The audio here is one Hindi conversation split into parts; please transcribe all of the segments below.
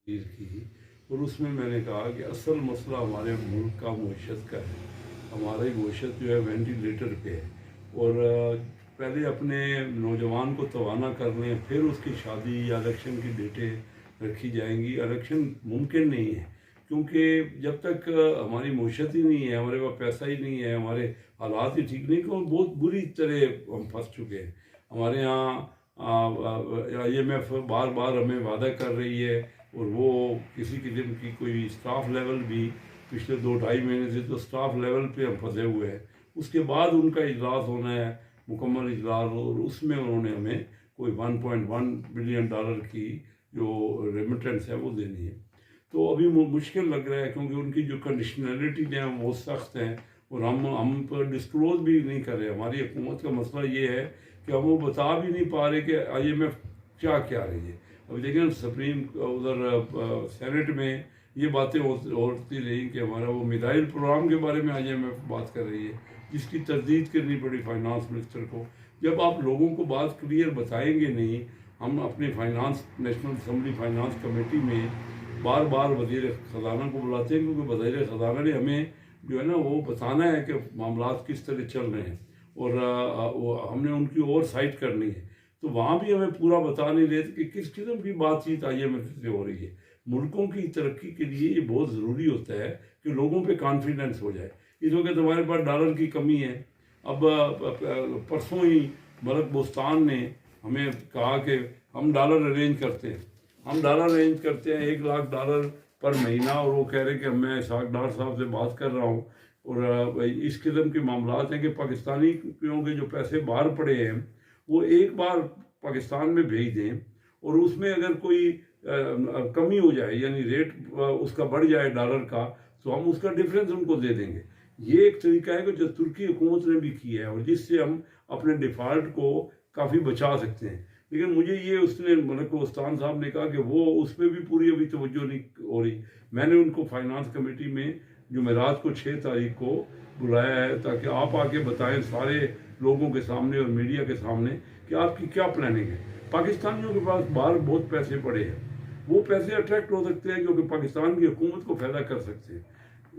तकरीर की और उसमें मैंने कहा कि असल मसला हमारे मुल्क का मईशत का है। हमारी मईशत जो है वेंटिलेटर पे है और पहले अपने नौजवान को तवाना कर लें, फिर उसकी शादी या इलेक्शन की डेटें रखी जाएंगी। इलेक्शन मुमकिन नहीं है क्योंकि जब तक हमारी मईशत ही नहीं है, हमारे पास पैसा ही नहीं है, हमारे हालात ही ठीक नहीं, तो बहुत बुरी तरह हम फंस चुके हैं। हमारे यहाँ IMF बार बार हमें वादा कर रही है और वो किसी किस्म की कोई स्टाफ लेवल भी पिछले 2-2.5 महीने से तो स्टाफ लेवल पे हम फंसे हुए हैं। उसके बाद उनका इजलास होना है, मुकम्मल इजलास, और उसमें उन्होंने हमें कोई $1.1 बिलियन की जो रेमिटेंस है वो देनी है। तो अभी मुश्किल लग रहा है क्योंकि उनकी जो कंडीशनलिटी है वो सख्त हैं और हम पर डिस्क्लोज भी नहीं कर रहे। हमारी हुकूमत का मसला ये है कि हम वो बता भी नहीं पा रहे कि IMF क्या क्या रही है। अभी देखें सुप्रीम उधर सेनेट में ये बातें होती रही कि हमारा वो मिसाइल प्रोग्राम के बारे में IMF बात कर रही है, जिसकी तरदीद करनी पड़ी फाइनेंस मिनिस्टर को। जब आप लोगों को बात क्लियर बताएंगे नहीं, हम अपने finance national assembly finance committee में बार बार वज़ीर ख़जाना को बुलाते हैं क्योंकि वज़ीर ख़जाना ने हमें जो है ना वो बताना है कि मामला किस तरह चल रहे हैं और वो हमने उनकी ओवर साइट करनी है। तो वहाँ भी हमें पूरा बता नहीं रहे कि किस किस्म की बातचीत IMF से हो रही है। मुल्कों की तरक्की के लिए ये बहुत ज़रूरी होता है कि लोगों पे कॉन्फिडेंस हो जाए। इस वक्त हमारे पास डॉलर की कमी है। अब परसों ही मलक बोस्तान ने हमें कहा कि हम डॉलर अरेंज करते हैं, हम डॉलर अरेंज करते हैं $1 लाख पर महीना, और वो कह रहे कि मैं इसाक डार साहब से बात कर रहा हूँ और इस किस्म के मामलात हैं कि पाकिस्तानियों के जो पैसे बाहर पड़े हैं वो एक बार पाकिस्तान में भेज दें और उसमें अगर कोई कमी हो जाए यानी रेट उसका बढ़ जाए डॉलर का, तो हम उसका डिफरेंस उनको दे देंगे। ये एक तरीका है कि जो तुर्की हुकूमत ने भी किया है और जिससे हम अपने डिफ़ॉल्ट को काफ़ी बचा सकते हैं। लेकिन मुझे ये उसने मलिक उस्तान साहब ने कहा कि वो उस पर भी पूरी अभी तवज्जो नहीं हो रही। मैंने उनको फाइनेंस कमेटी में जुमेरात को 6 तारीख को बुलाया है ताकि आप आके बताएं सारे लोगों के सामने और मीडिया के सामने कि आपकी क्या प्लानिंग है। पाकिस्तानियों के पास बाहर बहुत पैसे पड़े हैं, वो पैसे अट्रैक्ट हो सकते हैं क्योंकि पाकिस्तान की हुकूमत को फ़ायदा कर सकते हैं।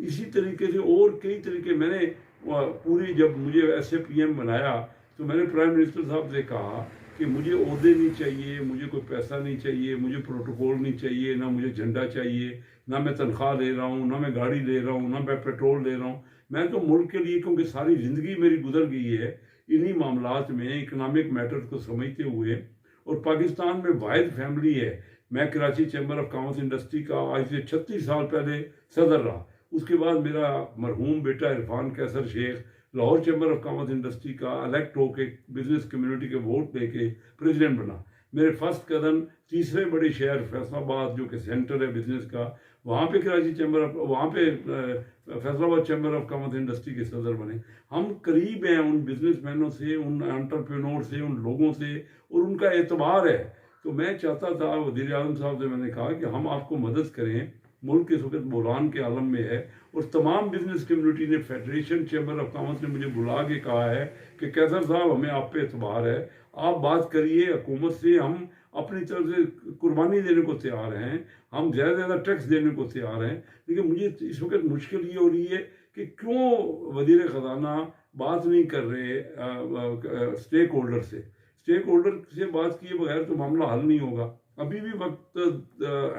इसी तरीके से और कई तरीके मैंने पूरी जब मुझे SAPM बनाया तो मैंने प्राइम मिनिस्टर साहब से कहा कि मुझे ओहदे नहीं चाहिए, मुझे कोई पैसा नहीं चाहिए, मुझे प्रोटोकॉल नहीं चाहिए, ना मुझे झंडा चाहिए, ना मैं तनख्वाह ले रहा हूँ, ना मैं गाड़ी ले रहा हूँ, ना मैं पेट्रोल ले रहा हूँ। मैं तो मुल्क के लिए, क्योंकि सारी ज़िंदगी मेरी गुजर गई है इन्हीं मामलात में, इकनॉमिक मैटर्स को समझते हुए। और पाकिस्तान में वाहिद फैमिली है। मैं Karachi chamber of commerce industry का आज से 36 साल पहले सदर रहा। उसके बाद मेरा मरहूम बेटा Irfan Kaiser Sheikh Lahore chamber of commerce industry का इलेक्ट होके बिजनेस कम्युनिटी के वोट लेके प्रेसिडेंट बना। मेरे फर्स्ट कदम तीसरे बड़े शहर फैसलाबाद जो कि सेंटर है बिजनेस का, वहाँ पे कराची चैम्बर ऑफ, वहाँ पे Faisalabad chamber of commerce industry के सदर बने। हम करीब हैं उन बिजनेसमैनों से, उन एंटरप्रेन्योर से, उन लोगों से, और उनका एतबार है। तो मैं चाहता था, वज़ीर आज़म साहब से मैंने कहा कि हम आपको मदद करें, मुल्क इस वक्त बुरान के आलम में है। और तमाम बिजनेस कम्युनिटी ने, फेडरेशन चैम्बर ऑफ कॉमर्स ने मुझे बुला के कहा है कि कैसर साहब हमें आप पे एतबार है, आप बात करिए हुकूमत से, हम अपनी तरफ से कुर्बानी देने को तैयार हैं, हम ज़्यादा से ज़्यादा टैक्स देने को तैयार हैं। लेकिन मुझे इस वक्त मुश्किल ये हो रही है कि क्यों वज़ीर ख़जाना बात नहीं कर रहे स्टेक होल्डर से। स्टेक होल्डर से बात किए बगैर तो मामला हल नहीं होगा। अभी भी वक्त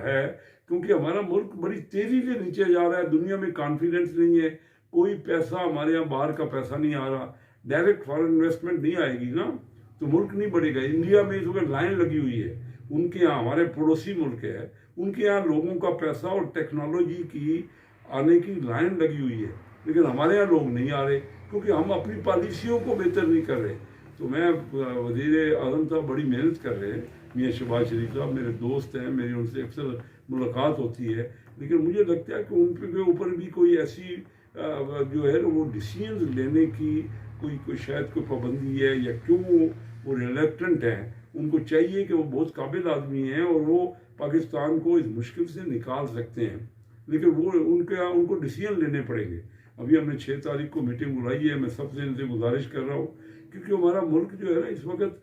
है क्योंकि हमारा मुल्क बड़ी तेज़ी से नीचे जा रहा है, दुनिया में कॉन्फिडेंस नहीं है, कोई पैसा हमारे यहाँ बाहर का पैसा नहीं आ रहा, डायरेक्ट फॉरेन इन्वेस्टमेंट नहीं आएगी ना तो मुल्क नहीं बढ़ेगा। इंडिया में इस वक्त लाइन लगी हुई है, उनके यहाँ, हमारे पड़ोसी मुल्क है, उनके यहाँ लोगों का पैसा और टेक्नोलॉजी की आने की लाइन लगी हुई है, लेकिन हमारे यहाँ लोग नहीं आ रहे क्योंकि हम अपनी पॉलिसियों को बेहतर नहीं कर रहे। तो मैं वज़ीर आज़म साहब बड़ी मेहनत कर रहे हैं, मियाँ शहबाज शरीफ साहब मेरे दोस्त हैं, मेरी उनसे अक्सर मुलाकात होती है, लेकिन मुझे लगता है कि उन के ऊपर भी कोई ऐसी जो है ना वो डिसीजन लेने की कोई शायद कोई पाबंदी है, या क्यों वो रिलेक्टेंट हैं। उनको चाहिए कि वो बहुत काबिल आदमी हैं और वो पाकिस्तान को इस मुश्किल से निकाल सकते हैं, लेकिन वो उनको डिसीजन लेने पड़ेंगे। अभी हमने 6 तारीख को मीटिंग बुलाई है। मैं सबसे इनसे गुजारिश कर रहा हूँ क्योंकि हमारा मुल्क जो है ना इस वक्त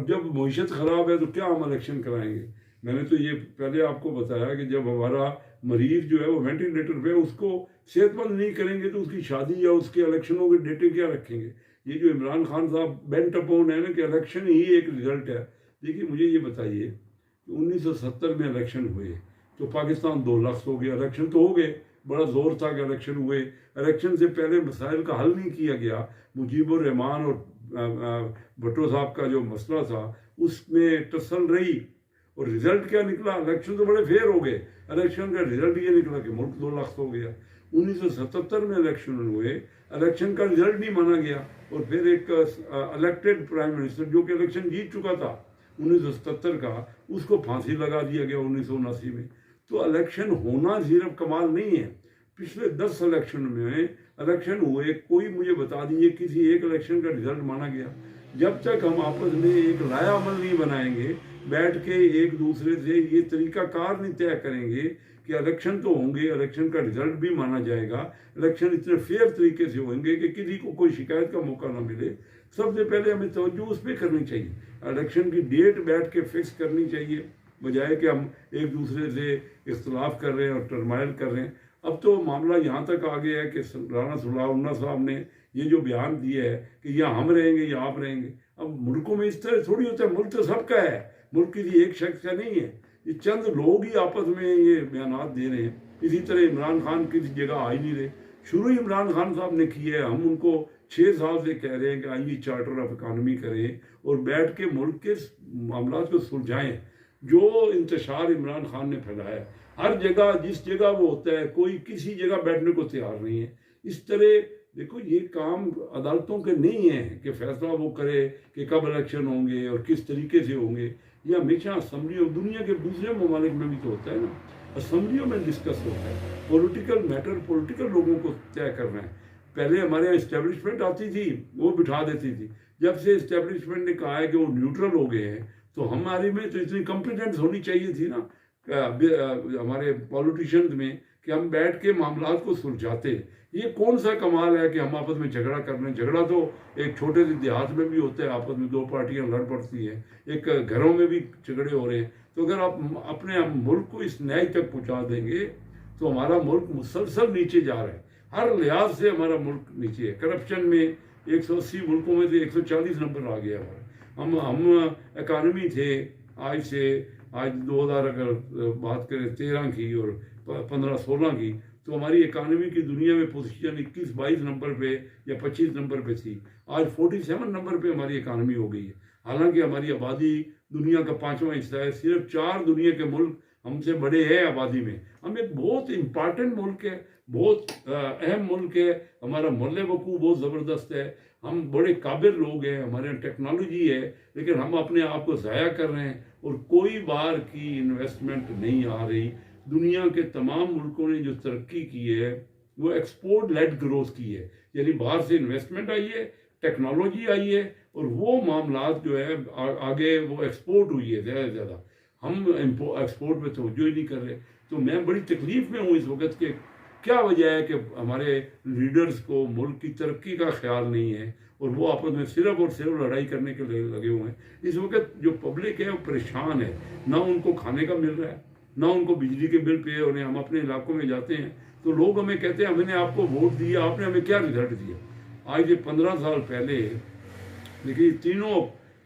जब मईशत ख़राब है तो क्या हम इलेक्शन कराएंगे। मैंने तो ये पहले आपको बताया कि जब हमारा मरीज जो है वो वेंटिलेटर पे, उसको सेहतमंद नहीं करेंगे तो उसकी शादी या उसके इलेक्शनों के डेटे क्या रखेंगे। ये जो इमरान खान साहब बेंट अपॉन है ना कि इलेक्शन ही एक रिजल्ट है। देखिए मुझे ये बताइए, 1970 में इलेक्शन हुए तो पाकिस्तान 2 लाख हो गया, इलेक्शन तो हो गए, बड़ा जोर था कि इलेक्शन हुए, इलेक्शन से पहले मसाइल का हल नहीं किया गया। मुजीबुर रहमान और भुट्टो साहब का जो मसला था उसमें टसल रही, और रिजल्ट क्या निकला, इलेक्शन तो बड़े फेयर हो गए, इलेक्शन का रिजल्ट ये निकला कि मुल्क 2 लाख हो गया। 1977 में इलेक्शन हुए, इलेक्शन का रिजल्ट नहीं माना गया, और फिर एक इलेक्टेड प्राइम मिनिस्टर जो कि इलेक्शन जीत चुका था 1977 का, उसको फांसी लगा दिया गया 1979 में। तो इलेक्शन होना सिर्फ कमाल नहीं है। पिछले 10 इलेक्शन में इलेक्शन हुए, कोई मुझे बता दीजिए किसी एक इलेक्शन का रिजल्ट माना गया। जब तक हम आपस में एक लाया अमल नहीं बनाएंगे, बैठ के एक दूसरे से ये तरीका कार नहीं तय करेंगे कि इलेक्शन तो होंगे, इलेक्शन का रिजल्ट भी माना जाएगा, इलेक्शन इतने फेयर तरीके से होंगे कि किसी को कोई शिकायत का मौका ना मिले। सबसे पहले हमें तवज्जो उस पर करनी चाहिए, इलेक्शन की डेट बैठ के फिक्स करनी चाहिए, बजाय कि हम एक दूसरे से इख्तलाफ कर रहे हैं और टर्माइल कर रहे हैं। अब तो मामला यहाँ तक आ गया है कि राना सलाहुल्लाह साहब ने ये जो बयान दिया है कि या हम रहेंगे या आप रहेंगे। अब मुल्कों में इस तरह थोड़ी होता है, मुल्क तो सबका है, मुल्क किसी एक शख्स का नहीं है। ये चंद लोग ही आपस में ये बयान दे रहे हैं। इसी तरह इमरान खान किसी जगह आ ही नहीं रहे, शुरू ही इमरान खान साहब ने किया है। हम उनको 6 साल से कह रहे हैं कि आइए चार्टर ऑफ इकानमी करें और बैठ के मुल्क के मामला को सुलझाएं। जो इंतशार इमरान खान ने फैलाया, हर जगह जिस जगह वो होता है, कोई किसी जगह बैठने को तैयार नहीं है। इस तरह देखो, ये काम अदालतों के नहीं है कि फैसला वो करे कि कब इलेक्शन होंगे और किस तरीके से होंगे। ये हमेशा असम्बलियों, दुनिया के दूसरे ममालिक में भी तो होता है ना, असम्बलियों में डिस्कस होता है। पॉलिटिकल मैटर पॉलिटिकल लोगों को तय करना है। पहले हमारे यहाँ इस्टेब्लिशमेंट आती थी, वो बिठा देती थी। जब से इस्टेब्लिशमेंट ने कहा है कि वो न्यूट्रल हो गए हैं, तो हमारे में तो इतनी कॉम्पिटेंस होनी चाहिए थी ना हमारे पॉलिटिशियंस में कि हम बैठ के मामला को सुलझाते। ये कौन सा कमाल है कि हम आपस में झगड़ा कर रहे हैं। झगड़ा तो एक छोटे से देहात में भी होता है, आपस में 2 पार्टियां लड़ पड़ती हैं, एक घरों में भी झगड़े हो रहे हैं। तो अगर आप अपने मुल्क को इस न्याय तक पहुंचा देंगे तो हमारा मुल्क मुसलसल नीचे जा रहा है, हर लिहाज से हमारा मुल्क नीचे है। करप्शन में 180 मुल्कों में से 140 नंबर आ गया हमारा। हम इकानमी थे आज 2000 अगर बात करें 13 की और 15-16 की, तो हमारी इकानमी की दुनिया में पोजीशन 21-22 नंबर पे या 25 नंबर पे थी। आज 47 नंबर पे हमारी इकानमी हो गई है। हालांकि हमारी आबादी दुनिया का 5वां हिस्सा है, सिर्फ 4 दुनिया के मुल्क हमसे बड़े हैं आबादी में। हम एक बहुत इम्पॉर्टेंट मुल्क है, बहुत अहम मुल्क है, हमारा मोल वकूफ़ बहुत ज़बरदस्त है, हम बड़े काबिल लोग हैं, हमारे यहाँ टेक्नोलॉजी है, लेकिन हम अपने आप को ज़ाया कर रहे हैं और कोई बार की इन्वेस्टमेंट नहीं आ रही। दुनिया के तमाम मुल्कों ने जो तरक्की की है वो एक्सपोर्ट लेड ग्रोथ की है, यानी बाहर से इन्वेस्टमेंट आई है, टेक्नोलॉजी आई है और वो मामला जो है आगे वो एक्सपोर्ट हुई है ज़्यादा से ज़्यादा। हम एक्सपोर्ट पे तवज्जो ही नहीं कर रहे। तो मैं बड़ी तकलीफ में हूँ इस वक्त के क्या वजह है कि हमारे लीडर्स को मुल्क की तरक्की का ख्याल नहीं है और वो आपस में सिर्फ और सिर्फ लड़ाई करने के लिए लगे हुए हैं। इस वक्त जो पब्लिक है वो परेशान है, ना उनको खाने का मिल रहा है, ना उनको बिजली के बिल पे हो रहे हैं। हम अपने इलाकों में जाते हैं तो लोग हमें कहते हैं हमने आपको वोट दिया, आपने हमें क्या रिजल्ट दिया। आज ये 15 साल पहले देखिए, तीनों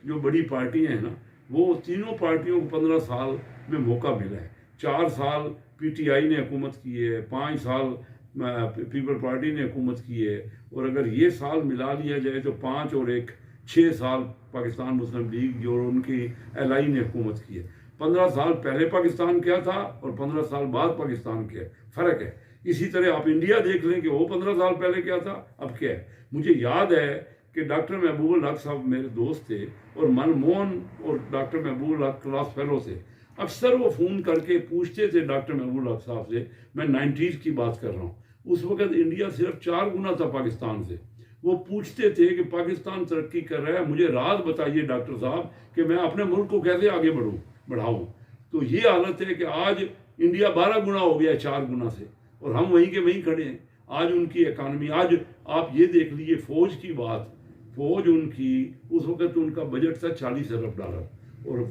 जो बड़ी पार्टियां हैं ना, वो तीनों पार्टियों को 15 साल में मौका मिला है। 4 साल पीटीआई ने हुकूमत की है, 5 साल पीपल पार्टी ने हुकूमत की है, और अगर ये साल मिला लिया जाए तो 5 और 1 6 साल पाकिस्तान मुस्लिम लीग और उनकी एलआई ने हुकूमत की है। 15 साल पहले पाकिस्तान क्या था और 15 साल बाद पाकिस्तान क्या है, फ़र्क है। इसी तरह आप इंडिया देख लें कि वो 15 साल पहले क्या था, अब क्या है। मुझे याद है कि डॉक्टर महबूब हक साहब मेरे दोस्त थे और मनमोहन और डॉक्टर महबूब हक क्लास फेलो थे। अक्सर वो फ़ोन करके पूछते थे डॉक्टर महबूब हक साहब से, मैं 90s की बात कर रहा हूँ, उस वक़्त इंडिया सिर्फ 4 गुना था पाकिस्तान से। वो पूछते थे कि पाकिस्तान तरक्की कर रहा है, मुझे राज बताइए डॉक्टर साहब कि मैं अपने मुल्क को कैसे आगे बढ़ाऊँ। तो ये हालत है कि आज इंडिया 12 गुना हो गया है 4 गुना से, और हम वहीं के वहीं खड़े हैं। आज उनकी इकानमी, आज आप ये देख लीजिए फ़ौज की बात, फ़ौज उनकी उस वक़्त उनका बजट था $40 अरब, और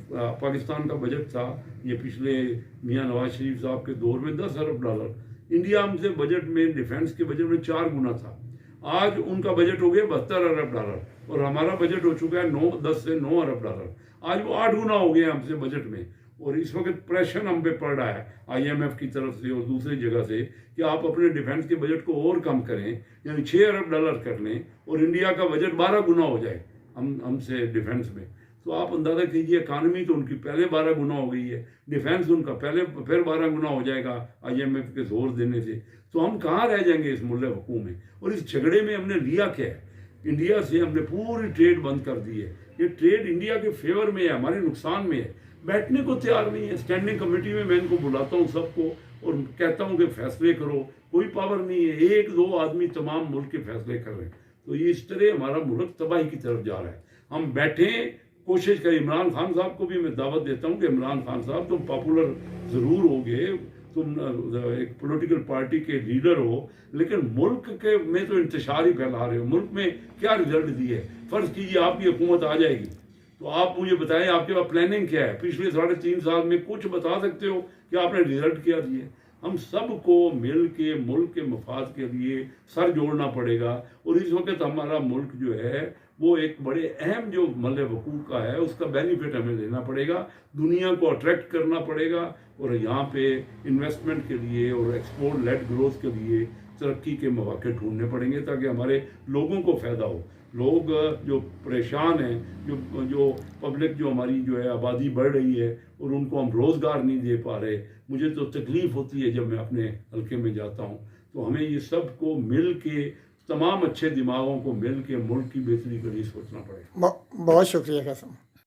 पाकिस्तान का बजट था ये पिछले मियाँ नवाज शरीफ साहब के दौर में 10 अरब डॉलर। इंडिया हमसे बजट में, डिफेंस के बजट में 4 गुना था। आज उनका बजट हो गया 72 अरब डॉलर और हमारा बजट हो चुका है 10 से 9 अरब डॉलर। आज वो 8 गुना हो गया हमसे बजट में। और इस वक्त प्रेशर हम पे पड़ रहा है IMF की तरफ से और दूसरी जगह से कि आप अपने डिफेंस के बजट को और कम करें, यानी 6 अरब डॉलर कर लें और इंडिया का बजट 12 गुना हो जाए हमसे डिफेंस में। तो आप अंदाज़ा कीजिए, इकानमी तो उनकी पहले 12 गुना हो गई है, डिफेंस उनका पहले फिर 12 गुना हो जाएगा IMF के जोर देने से। तो हम कहाँ रह जाएंगे इस मुल्क हुकूम में। और इस झगड़े में हमने लिया क्या है? इंडिया से हमने पूरी ट्रेड बंद कर दी है। ये ट्रेड इंडिया के फेवर में है, हमारे नुकसान में है। बैठने को तैयार नहीं है। स्टैंडिंग कमेटी में मैं इनको बुलाता हूँ सबको और कहता हूँ कि फैसले करो, कोई पावर नहीं है। 1-2 आदमी तमाम मुल्क के फैसले कर रहे हैं। तो ये इस तरह हमारा मुल्क तबाही की तरफ जा रहा है। हम बैठें, कोशिश करें। इमरान खान साहब को भी मैं दावत देता हूँ कि इमरान खान साहब, तुम पॉपुलर ज़रूर होगे, तुम एक पॉलिटिकल पार्टी के लीडर हो, लेकिन मुल्क के में तो इंतशार ही फैला रहे हो। मुल्क में क्या रिजल्ट दिए? फ़र्ज़ कीजिए आपकी हुकूमत आ जाएगी, तो आप मुझे बताएं आपके पास प्लानिंग क्या है? पिछले 3.5 साल में कुछ बता सकते हो कि आपने रिजल्ट क्या दिए? हम सबको मिल के मुल्क के मफाद के लिए सर जोड़ना पड़ेगा। और इस वक्त हमारा मुल्क जो है वो एक बड़े अहम जो मल्ल वकूफ़ का है, उसका बेनिफिट हमें लेना पड़ेगा, दुनिया को अट्रैक्ट करना पड़ेगा और यहाँ पे इन्वेस्टमेंट के लिए और एक्सपोर्ट लेड ग्रोथ के लिए तरक्की के मौके ढूंढने पड़ेंगे ताकि हमारे लोगों को फ़ायदा हो। लोग जो परेशान हैं, जो पब्लिक जो हमारी जो है आबादी बढ़ रही है और उनको हम रोज़गार नहीं दे पा रहे, मुझे तो तकलीफ़ होती है जब मैं अपने हल्के में जाता हूँ। तो हमें ये सब को मिल के, तमाम अच्छे दिमागों को मिल के मुल्क की बेहतरी के लिए सोचना पड़ेगा। बहुत शुक्रिया कसम।